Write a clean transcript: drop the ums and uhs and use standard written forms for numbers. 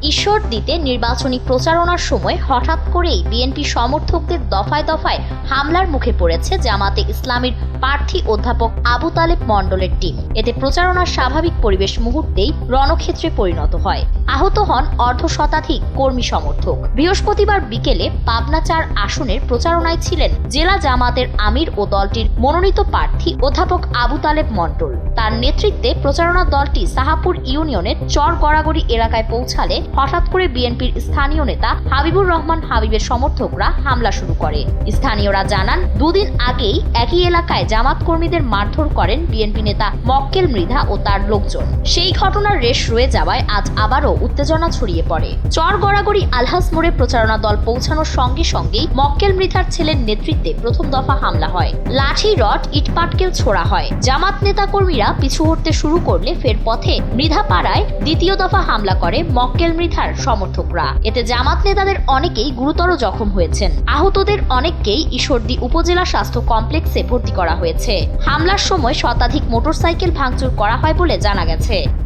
ঈশ্বরদীতে নির্বাচনী প্রচারণার সময় হঠাৎ করেই বিএনপি সমর্থকদের দফায় দফায় হামলার মুখে পড়েছে জামাতে ইসলামীর প্রার্থী অধ্যাপক আবু তালেব মণ্ডলের টিম। এতে প্রচারণার স্বাভাবিক পরিবেশ মুহূর্তেই রণক্ষেত্রে পরিণত হয়। আহত হন অর্ধশতাধিক কর্মী সমর্থক। বৃহস্পতিবার বিকেলে পাবনা ৪ আসনের প্রচারণায় ছিলেন জেলা জামাতের আমির ও দলটির মনোনীত প্রার্থী অধ্যাপক আবু তালেব মণ্ডল। তার নেতৃত্বে প্রচারণা দলটি সাহাপুর ইউনিয়নের চর গড়াগড়ি এলাকায় পৌঁছালে হঠাৎ করে বিএনপির স্থানীয় নেতা হাবিবুর রহমান হাবিবের সমর্থকরা হামলা শুরু করে। স্থানীয়রা জানান, দুদিন আগেই একই এলাকায় জামাত কর্মীদের মারধর করেন বিএনপি নেতা মক্কেল মৃধা ও তার লোকজন। সেই ঘটনার রেশ রয়ে যাওয়ায় আজ আবারও উত্তেজনা ছড়িয়ে পড়ে। চর গড়াগড়ি আলহাস মোড়ে প্রচারণা দল পৌঁছানোর সঙ্গে সঙ্গেই মক্কেল মৃধার ছেলের নেতৃত্বে প্রথম দফা হামলা হয়। লাঠি, রড, ইটপাটকেল ছোড়া হয়। জামাত নেতা কর্মীরা পিছু হটতে শুরু করলে ফের পথে মৃধা পাড়ায় দ্বিতীয় দফা হামলা করে মক্কেল মৃধার সমর্থকরা। এতে জামাত নেতাদের অনেকেই গুরুতর জখম হয়েছেন। আহতদের অনেককেই ঈশ্বরদী উপজেলা স্বাস্থ্য কমপ্লেক্সে ভর্তি করা হয়েছে। হামলার সময় শতাধিক মোটরসাইকেল ভাঙচুর করা হয় বলে জানা গেছে।